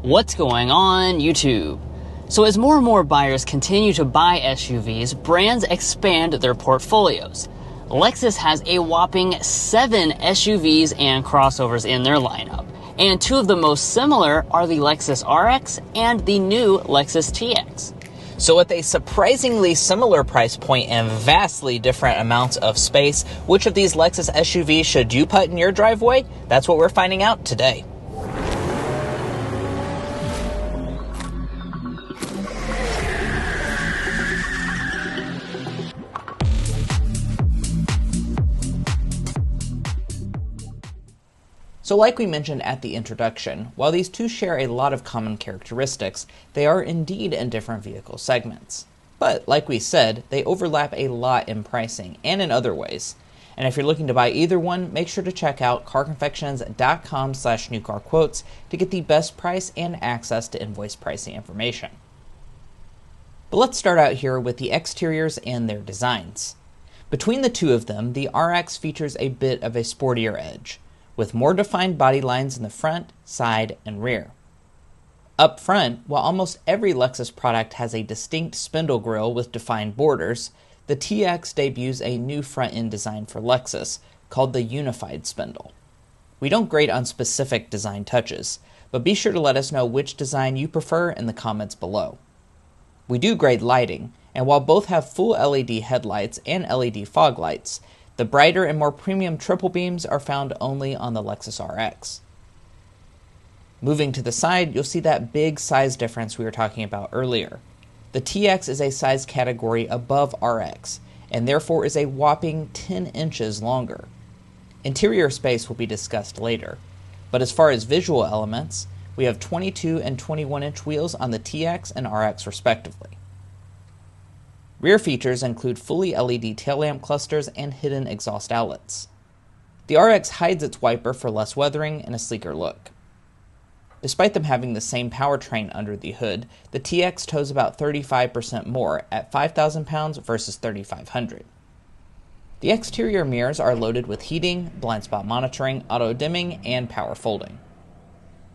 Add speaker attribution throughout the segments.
Speaker 1: What's going on, YouTube? So as more and more buyers continue to buy SUVs, brands expand their portfolios. Lexus has a whopping 7 SUVs and crossovers in their lineup, and two of the most similar are the Lexus RX and the new Lexus TX.
Speaker 2: So with a surprisingly similar price point and vastly different amounts of space, which of these Lexus SUVs should you put in your driveway? That's what we're finding out today. So like we mentioned at the introduction, while these two share a lot of common characteristics, they are indeed in different vehicle segments. But like we said, they overlap a lot in pricing and in other ways. And if you're looking to buy either one, make sure to check out carconfections.com/newcarquotes to get the best price and access to invoice pricing information. But let's start out here with the exteriors and their designs. Between the two of them, the RX features a bit of a sportier edge, with more defined body lines in the front, side, and rear. Up front, while almost every Lexus product has a distinct spindle grille with defined borders, the TX debuts a new front-end design for Lexus, called the Unified Spindle. We don't grade on specific design touches, but be sure to let us know which design you prefer in the comments below. We do grade lighting, and while both have full LED headlights and LED fog lights, the brighter and more premium triple beams are found only on the Lexus RX. Moving to the side, you'll see that big size difference we were talking about earlier. The TX is a size category above RX, and therefore is a whopping 10 inches longer. Interior space will be discussed later, but as far as visual elements, we have 22 and 21-inch wheels on the TX and RX respectively. Rear features include fully LED tail lamp clusters and hidden exhaust outlets. The RX hides its wiper for less weathering and a sleeker look. Despite them having the same powertrain under the hood, the TX tows about 35% more at 5,000 pounds versus 3,500. The exterior mirrors are loaded with heating, blind spot monitoring, auto dimming, and power folding.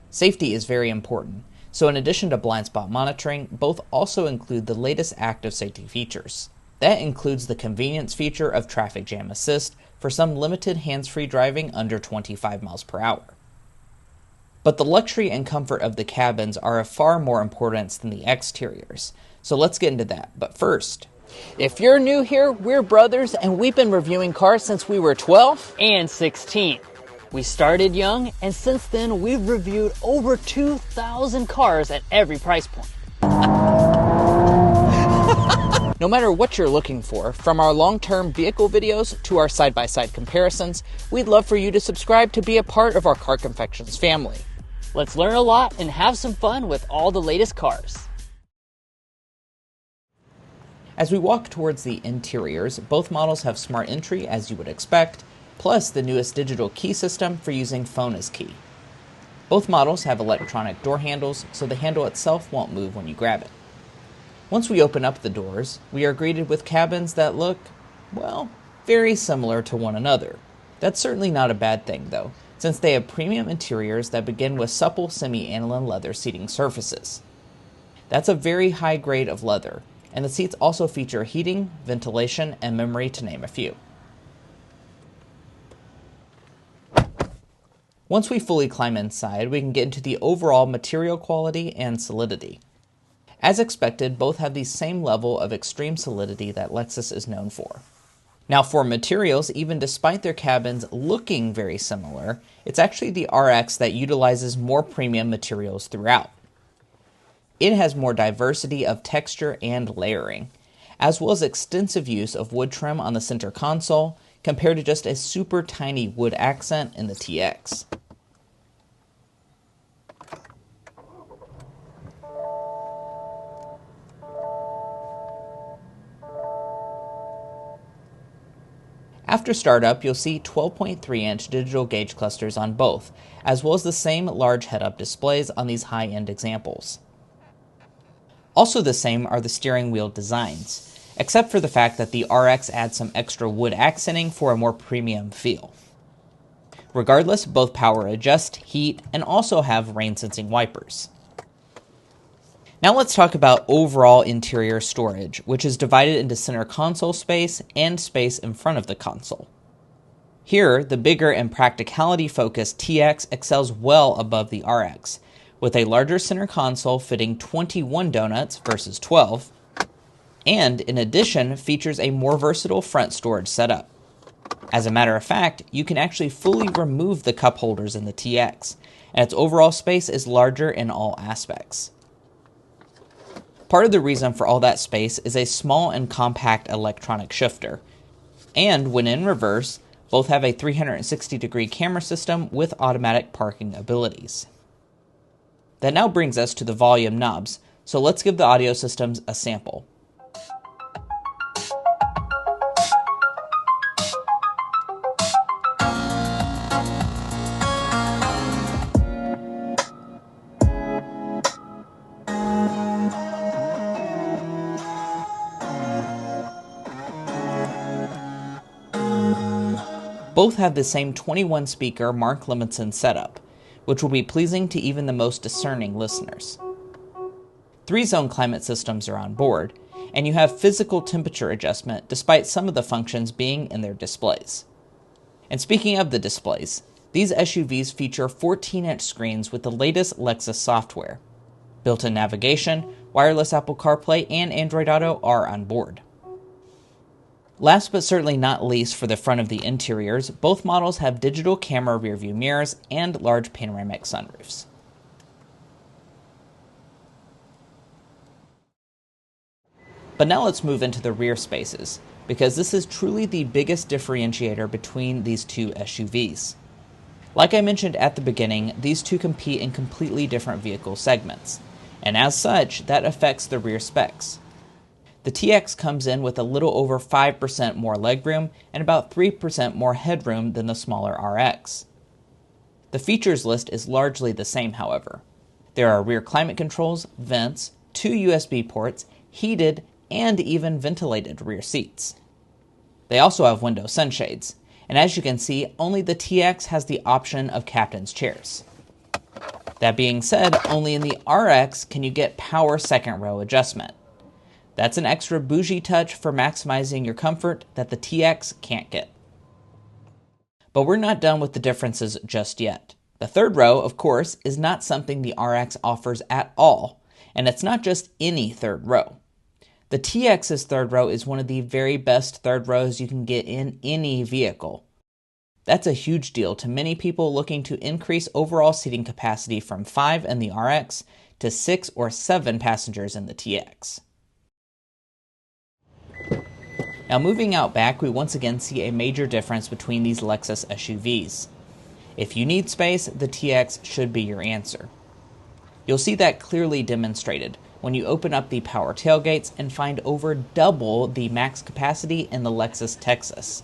Speaker 2: Safety is very important. So in addition to blind spot monitoring, both also include the latest active safety features. That includes the convenience feature of traffic jam assist for some limited hands-free driving under 25 miles per hour. But the luxury and comfort of the cabins are of far more importance than the exteriors. So let's get into that. But first,
Speaker 1: If you're new here, we're brothers and we've been reviewing cars since we were 12 and 16. We started young, and since then, we've reviewed over 2,000 cars at every price point. No matter what you're looking for, from our long-term vehicle videos to our side-by-side comparisons, we'd love for you to subscribe to be a part of our Car Confections family. Let's learn a lot and have some fun with all the latest cars.
Speaker 2: as we walk towards the interiors, both models have smart entry as you would expect, plus the newest digital key system for using phone as key. Both models have electronic door handles, so the handle itself won't move when you grab it. Once we open up the doors, we are greeted with cabins that look, well, very similar to one another. That's certainly not a bad thing, though, since they have premium interiors that begin with supple semi-aniline leather seating surfaces. That's a very high grade of leather, and the seats also feature heating, ventilation, and memory to name a few. Once we fully climb inside, we can get into the overall material quality and solidity. As expected, both have the same level of extreme solidity that Lexus is known for. Now for materials, even despite their cabins looking very similar, it's actually the RX that utilizes more premium materials throughout. It has more diversity of texture and layering, as well as extensive use of wood trim on the center console, compared to just a super tiny wood accent in the TX. After startup, you'll see 12.3-inch digital gauge clusters on both, as well as the same large head-up displays on these high-end examples. Also the same are the steering wheel designs, except for the fact that the RX adds some extra wood accenting for a more premium feel. Regardless, both power adjust, heat, and also have rain-sensing wipers. Now let's talk about overall interior storage, which is divided into center console space and space in front of the console. Here, the bigger and practicality-focused TX excels well above the RX, with a larger center console fitting 21 donuts versus 12, and in addition features a more versatile front storage setup. As a matter of fact, you can actually fully remove the cup holders in the TX, and its overall space is larger in all aspects. Part of the reason for all that space is a small and compact electronic shifter, and when in reverse, both have a 360-degree camera system with automatic parking abilities. That now brings us to the volume knobs, so let's give the audio systems a sample. Both have the same 21-speaker Mark Levinson setup, which will be pleasing to even the most discerning listeners. 3-zone climate systems are on board, and you have physical temperature adjustment despite some of the functions being in their displays. And speaking of the displays, these SUVs feature 14-inch screens with the latest Lexus software. Built-in navigation, wireless Apple CarPlay, and Android Auto are on board. Last but certainly not least for the front of the interiors, both models have digital camera rearview mirrors and large panoramic sunroofs. But now let's move into the rear spaces, because this is truly the biggest differentiator between these two SUVs. Like I mentioned at the beginning, these two compete in completely different vehicle segments, and as such, that affects the rear specs. The TX comes in with a little over 5% more legroom and about 3% more headroom than the smaller RX. The features list is largely the same, however. There are rear climate controls, vents, 2 USB ports, heated, and even ventilated rear seats. They also have window sunshades, and as you can see, only the TX has the option of captain's chairs. That being said, only in the RX can you get power second row adjustment. That's an extra bougie touch for maximizing your comfort that the TX can't get. But we're not done with the differences just yet. The third row, of course, is not something the RX offers at all, and it's not just any third row. The TX's third row is one of the very best third rows you can get in any vehicle. That's a huge deal to many people looking to increase overall seating capacity from 5 in the RX to 6 or 7 passengers in the TX. Now moving out back, we once again see a major difference between these Lexus SUVs. If you need space, the TX should be your answer. You'll see that clearly demonstrated when you open up the power tailgates and find over double the max capacity in the Lexus Texas.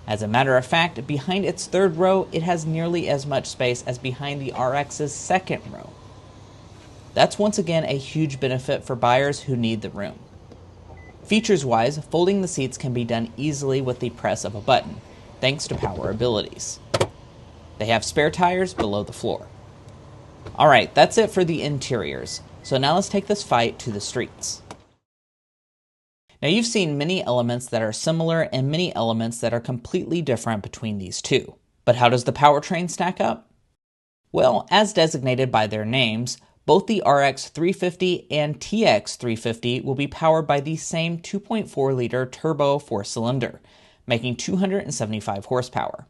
Speaker 2: As a matter of fact, behind its third row, it has nearly as much space as behind the RX's second row. That's once again a huge benefit for buyers who need the room. Features-wise, folding the seats can be done easily with the press of a button, thanks to power abilities. They have spare tires below the floor. Alright, that's it for the interiors, so now let's take this fight to the streets. Now you've seen many elements that are similar and many elements that are completely different between these two. But how does the powertrain stack up? Well, as designated by their names, both the RX 350 and TX 350 will be powered by the same 2.4-liter turbo 4-cylinder, making 275 horsepower.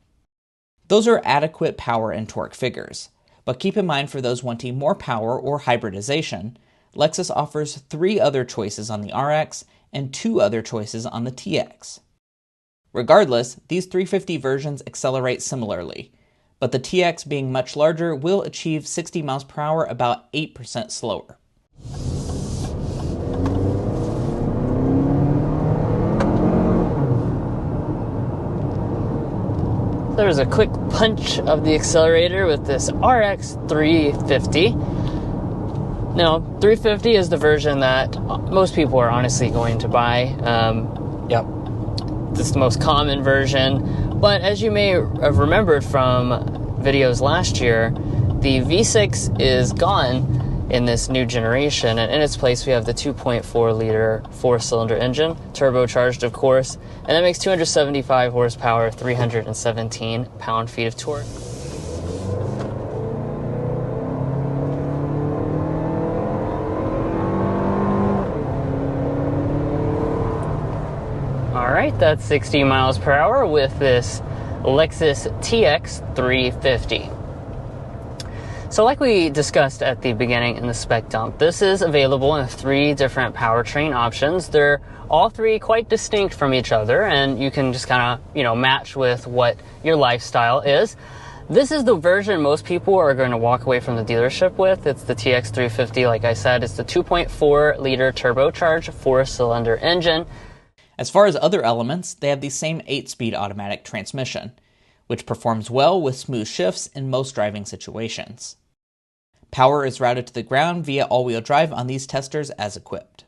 Speaker 2: Those are adequate power and torque figures, but keep in mind for those wanting more power or hybridization, Lexus offers 3 other choices on the RX and 2 other choices on the TX. Regardless, these 350 versions accelerate similarly, but the TX being much larger will achieve 60 miles per hour about 8% slower.
Speaker 1: There's a quick punch of the accelerator with this RX 350. Now, 350 is the version that most people are honestly going to buy. This is the most common version. But as you may have remembered from videos last year, the V6 is gone in this new generation, and in its place we have the 2.4 liter 4-cylinder engine, turbocharged of course, and that makes 275 horsepower, 317 pound-feet of torque. Alright, that's 60 miles per hour with this Lexus TX 350. So like we discussed at the beginning in the spec dump, this is available in 3 different powertrain options. They're all 3 quite distinct from each other, and you can just kind of, match with what your lifestyle is. This is the version most people are going to walk away from the dealership with. It's the TX 350, like I said. It's the 2.4 liter turbocharged 4-cylinder engine.
Speaker 2: As far as other elements, they have the same 8-speed automatic transmission, which performs well with smooth shifts in most driving situations. Power is routed to the ground via all-wheel drive on these testers as equipped.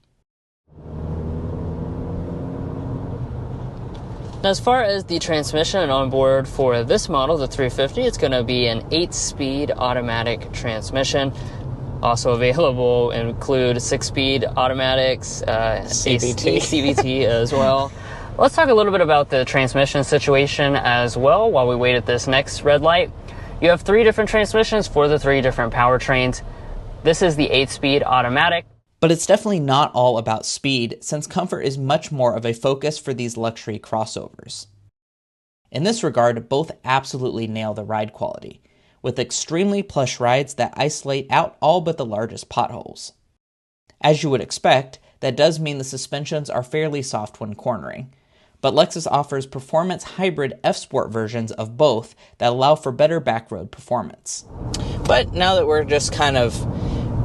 Speaker 1: Now, as far as the transmission on board for this model, the 350, it's going to be an 8-speed automatic transmission. Also available include 6-speed automatics, CVT as well. Let's talk a little bit about the transmission situation as well while we wait at this next red light. You have 3 different transmissions for the 3 different powertrains. This is the 8-speed automatic.
Speaker 2: But it's definitely not all about speed, since comfort is much more of a focus for these luxury crossovers. In this regard, both absolutely nail the ride quality, with extremely plush rides that isolate out all but the largest potholes. As you would expect, that does mean the suspensions are fairly soft when cornering, but Lexus offers performance hybrid F-Sport versions of both that allow for better backroad performance. But now that we're just kind of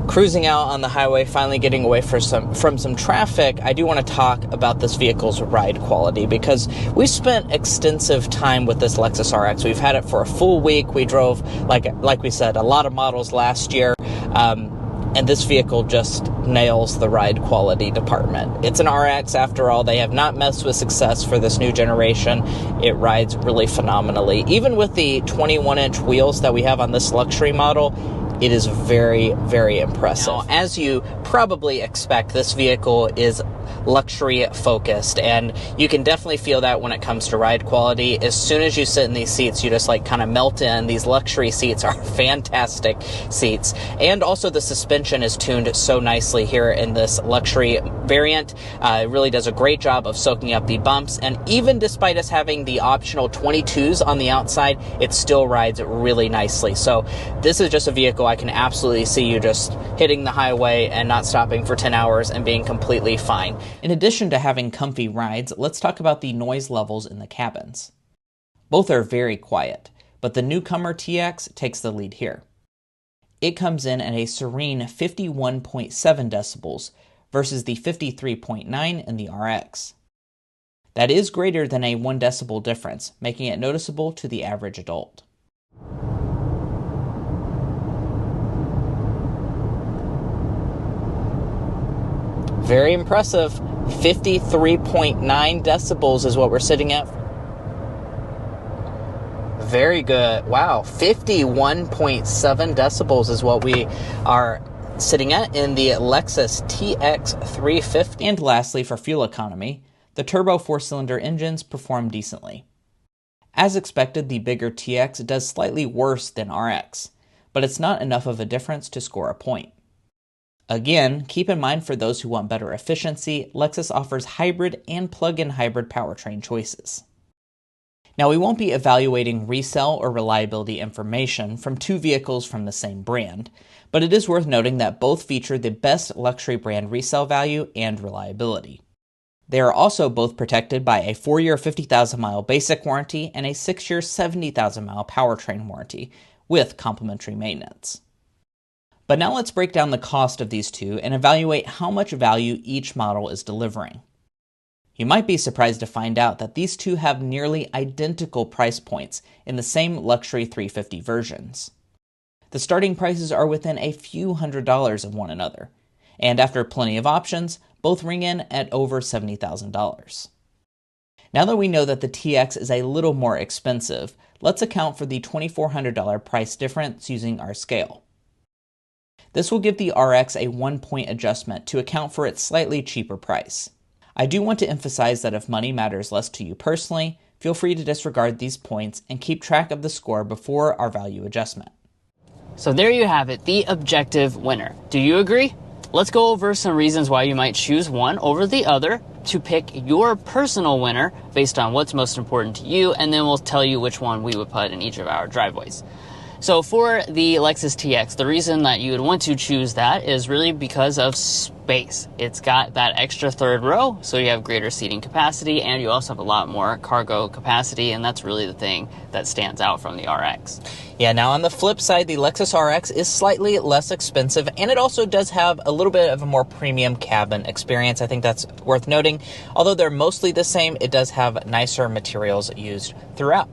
Speaker 2: cruising out on the highway, finally getting away from some traffic, I do want to talk about this vehicle's ride quality, because we spent extensive time with this Lexus RX. We've had it for a full week. We drove, like we said, a lot of models last year, and this vehicle just nails the ride quality department. It's an RX after all. They have not messed with success for this new generation. It rides really phenomenally. Even with the 21-inch wheels that we have on this luxury model, it is very, very impressive. Now, as you probably expect, this vehicle is luxury focused, and you can definitely feel that when it comes to ride quality. As soon as you sit in these seats, you just kind of melt in. These luxury seats are fantastic seats, and also the suspension is tuned so nicely here in this luxury variant. It really does a great job of soaking up the bumps, and even despite us having the optional 22s on the outside, it still rides really nicely. So this is just a vehicle I can absolutely see you just hitting the highway and not stopping for 10 hours and being completely fine. In addition to having comfy rides, let's talk about the noise levels in the cabins. Both are very quiet, but the newcomer TX takes the lead here. It comes in at a serene 51.7 decibels versus the 53.9 in the RX. That is greater than a 1 decibel difference, making it noticeable to the average adult. Very impressive. 53.9 decibels is what we're sitting at. Very good. Wow. 51.7 decibels is what we are sitting at in the Lexus TX 350. And lastly, for fuel economy, the turbo 4-cylinder engines perform decently. As expected, the bigger TX does slightly worse than RX, but it's not enough of a difference to score a point. Again, keep in mind for those who want better efficiency, Lexus offers hybrid and plug-in hybrid powertrain choices. Now, we won't be evaluating resale or reliability information from 2 vehicles from the same brand, but it is worth noting that both feature the best luxury brand resale value and reliability. They are also both protected by a 4-year 50,000-mile basic warranty and a 6-year 70,000-mile powertrain warranty with complimentary maintenance. But now let's break down the cost of these 2 and evaluate how much value each model is delivering. You might be surprised to find out that these 2 have nearly identical price points in the same luxury 350 versions. The starting prices are within a few $100s of one another, and after plenty of options, both ring in at over $70,000. Now that we know that the TX is a little more expensive, let's account for the $2,400 price difference using our scale. This will give the RX a 1-point adjustment to account for its slightly cheaper price. I do want to emphasize that if money matters less to you personally, feel free to disregard these points and keep track of the score before our value adjustment.
Speaker 1: So there you have it, the objective winner. Do you agree? Let's go over some reasons why you might choose one over the other to pick your personal winner based on what's most important to you, and then we'll tell you which one we would put in each of our driveways. So for the Lexus TX, the reason that you would want to choose that is really because of space. It's got that extra third row, so you have greater seating capacity, and you also have a lot more cargo capacity, and that's really the thing that stands out from the RX.
Speaker 2: Yeah, now on the flip side, the Lexus RX is slightly less expensive, and it also does have a little bit of a more premium cabin experience. I think that's worth noting. Although they're mostly the same, it does have nicer materials used throughout.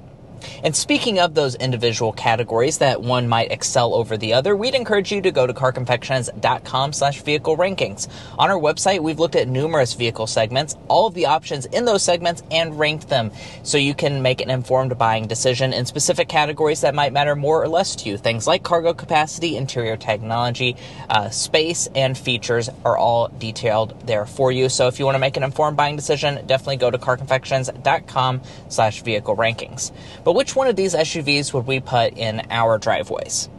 Speaker 2: And speaking of those individual categories that one might excel over the other, we'd encourage you to go to carconfections.com/vehicle rankings. On our website, we've looked at numerous vehicle segments, all of the options in those segments, and ranked them so you can make an informed buying decision in specific categories that might matter more or less to you. Things like cargo capacity, interior technology, space, and features are all detailed there for you. So if you want to make an informed buying decision, definitely go to carconfections.com/vehicle rankings. But which one of these SUVs would we put in our driveways?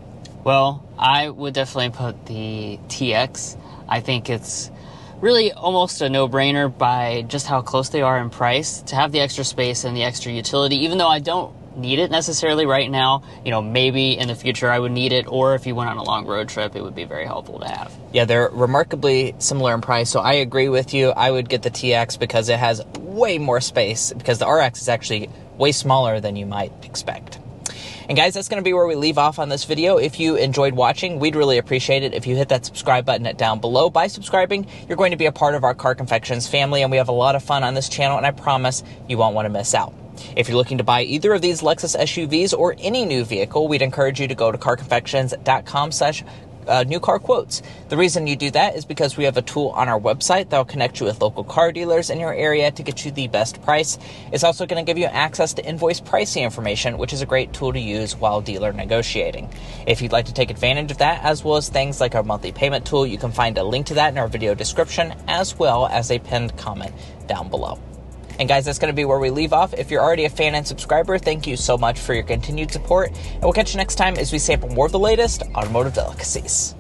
Speaker 1: Well, I would definitely put the TX. I think it's really almost a no-brainer by just how close they are in price. To have the extra space and the extra utility, even though I don't need it necessarily right now, maybe in the future I would need it, or if you went on a long road trip, it would be very helpful to have.
Speaker 2: Yeah, they're remarkably similar in price, so I agree with you. I would get the TX because it has way more space, because the RX is actually way smaller than you might expect. And guys, that's going to be where we leave off on this video. If you enjoyed watching, we'd really appreciate it if you hit that subscribe button down below. By subscribing, you're going to be a part of our Car Confections family, and we have a lot of fun on this channel, and I promise you won't want to miss out. If you're looking to buy either of these Lexus SUVs or any new vehicle, we'd encourage you to go to carconfections.com/new car quotes. The reason you do that is because we have a tool on our website that will connect you with local car dealers in your area to get you the best price. It's also going to give you access to invoice pricing information, which is a great tool to use while dealer negotiating. If you'd like to take advantage of that, as well as things like our monthly payment tool, you can find a link to that in our video description, as well as a pinned comment down below. And guys, that's going to be where we leave off. If you're already a fan and subscriber, thank you so much for your continued support. And we'll catch you next time as we sample more of the latest automotive delicacies.